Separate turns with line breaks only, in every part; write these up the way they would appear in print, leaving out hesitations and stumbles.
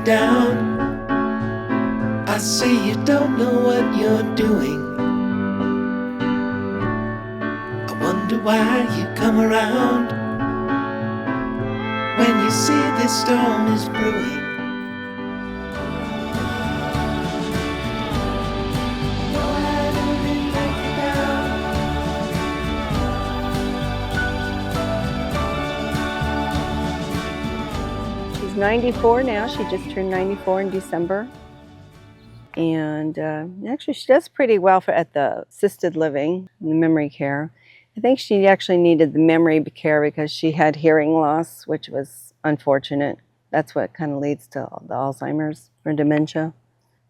down. I say you don't know what you're doing. I wonder why you come around when you see this storm is brewing.
She's 94 now. She just turned 94 in December. And actually she does pretty well at the assisted living, the memory care. I think she actually needed the memory care because she had hearing loss, which was unfortunate. That's what kind of leads to the Alzheimer's or dementia.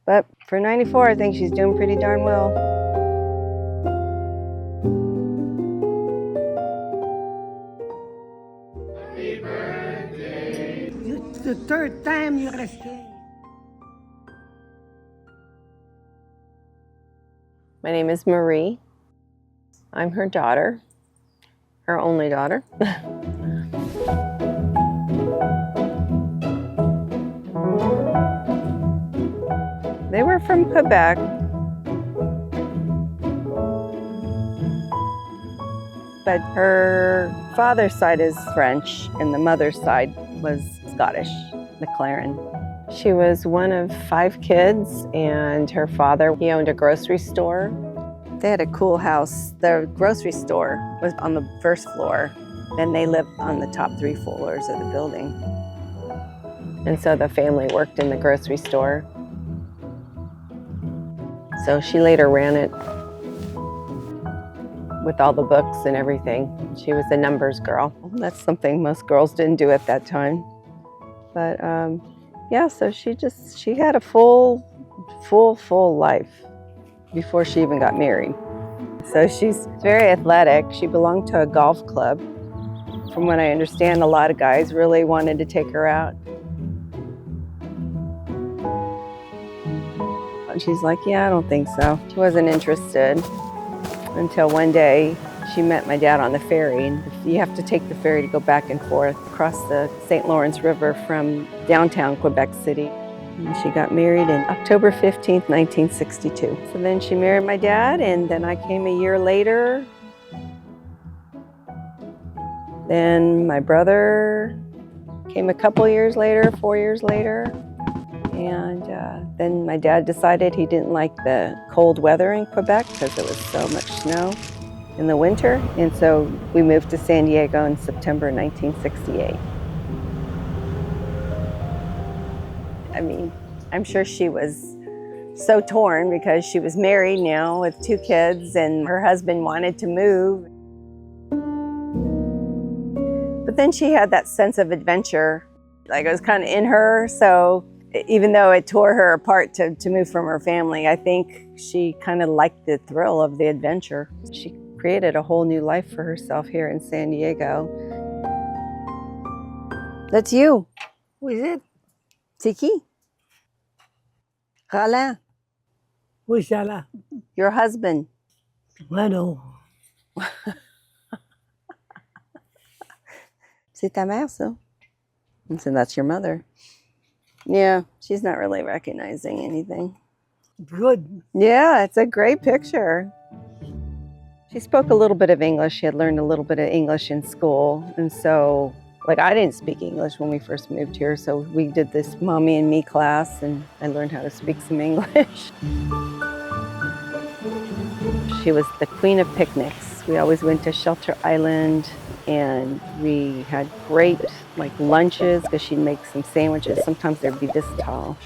But for 94, I think she's doing pretty darn well.
Happy birthday. It's the third time you rested.
My name is Marie. I'm her daughter, her only daughter. They were from Quebec. But her father's side is French and the mother's side was Scottish, McLaren. She was one of 5 kids, and her father, he owned a grocery store. They had a cool house. The grocery store was on the first floor, and they lived on the top 3 floors of the building. And so the family worked in the grocery store. So she later ran it with all the books and everything. She was a numbers girl. That's something most girls didn't do at that time. But yeah, so she had a full life before she even got married. So she's very athletic. She belonged to a golf club. From what I understand, a lot of guys really wanted to take her out. And she's like, yeah, I don't think so. She wasn't interested until one day she met my dad on the ferry. And you have to take the ferry to go back and forth across the St. Lawrence River from downtown Quebec City. And she got married on October 15th, 1962. So then she married my dad, and then I came a year later. Then my brother came a couple years later, 4 years later. And then my dad decided he didn't like the cold weather in Quebec because it was so much snow in the winter. And so we moved to San Diego in September 1968. I mean, I'm sure she was so torn because she was married now with 2 kids and her husband wanted to move. But then she had that sense of adventure, like it was kind of in her. So even though it tore her apart to move from her family, I think she kind of liked the thrill of the adventure. She created a whole new life for herself here in San Diego. That's you.
Who is it?
Tiki? Alain,
Who is Shala?
your husband.
I know.
C'est ta mère, ça? And so that's your mother. Yeah, she's not really recognizing anything.
Good.
Yeah, it's a great picture. She spoke a little bit of English. She had learned a little bit of English in school. And so, like, I didn't speak English when we first moved here. So we did this mommy and me class, and I learned how to speak some English. She was the queen of picnics. We always went to Shelter Island, and we had great, like, lunches because she'd make some sandwiches. Sometimes they'd be this tall.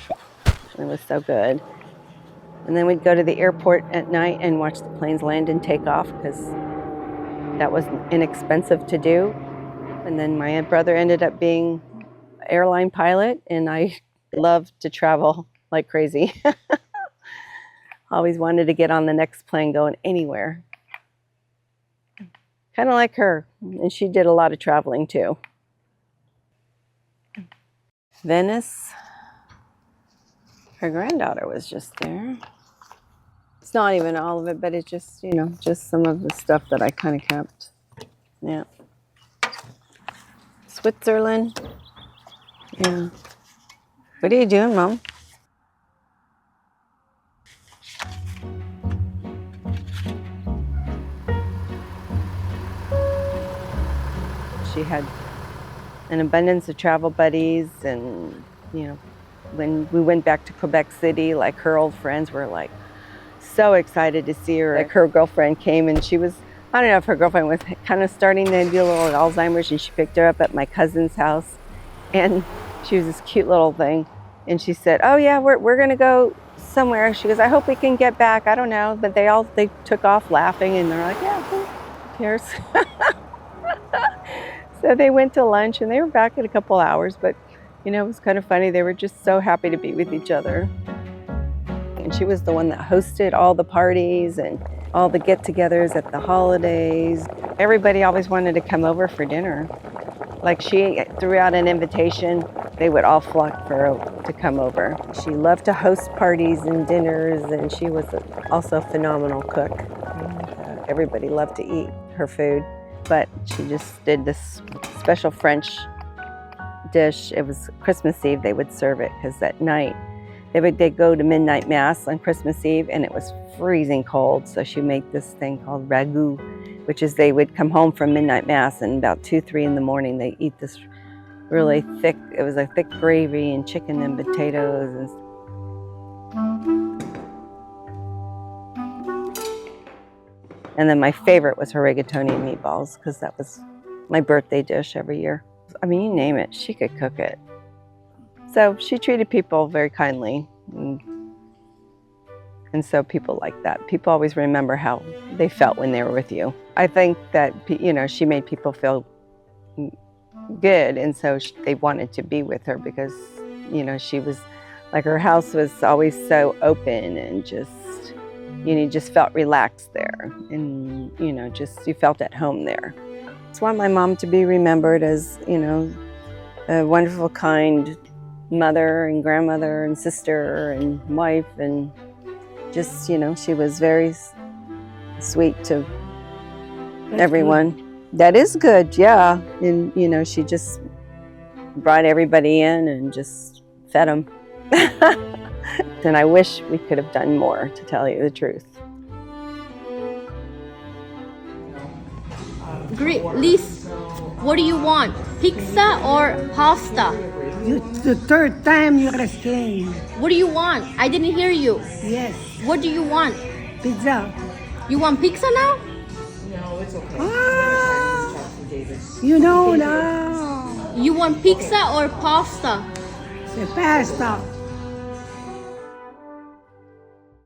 It was so good. And then we'd go to the airport at night and watch the planes land and take off because that was inexpensive to do. And then my brother ended up being an airline pilot, and I loved to travel like crazy. Always wanted to get on the next plane going anywhere. Kind of like her, and she did a lot of traveling too. Venice, her granddaughter was just there. It's not even all of it, but it's just, you know, just some of the stuff that I kind of kept. Yeah. Switzerland. Yeah. What are you doing, Mom? She had an abundance of travel buddies, and when we went back to Quebec City, like her old friends were like so excited to see her. Like her girlfriend came, and she was, I don't know if her girlfriend was kind of starting to do a little Alzheimer's, and she picked her up at my cousin's house, and she was this cute little thing, and she said, "Oh yeah, we're gonna go somewhere." She goes, "I hope we can get back. I don't know," but they took off laughing, and they're like, "Yeah, who cares?" So they went to lunch, and they were back in a couple hours, but it was kind of funny. They were just so happy to be with each other. And she was the one that hosted all the parties and all the get-togethers at the holidays. Everybody always wanted to come over for dinner. Like she threw out an invitation, they would all flock for her to come over. She loved to host parties and dinners, and she was also a phenomenal cook. And, everybody loved to eat her food. But she just did this special French dish. It was Christmas Eve, they would serve it, because that night they'd go to midnight mass on Christmas Eve, and it was freezing cold. So she made this thing called ragout, which is they would come home from midnight mass, and about 2, 3 in the morning they eat this really thick, it was a thick gravy and chicken and potatoes. And then my favorite was her rigatoni and meatballs, because that was my birthday dish every year. I mean, you name it, she could cook it. So she treated people very kindly. And so people like that. People always remember how they felt when they were with you. I think that, she made people feel good, and so they wanted to be with her because, she was, like, her house was always so open, and just, you just felt relaxed there, and, you felt at home there. I just want my mom to be remembered as, a wonderful, kind mother and grandmother and sister and wife, and just, she was very sweet to everyone. Good. That is good, yeah. And, she just brought everybody in and just fed them. And I wish we could have done more, to tell you the truth.
Great. Lise, what do you want? Pizza or pasta?
The third time you're asking.
What do you want? I didn't hear you.
Yes.
What do you want?
Pizza.
You want pizza now?
No, it's okay.
Ah, you know now.
You want pizza or pasta?
The pasta.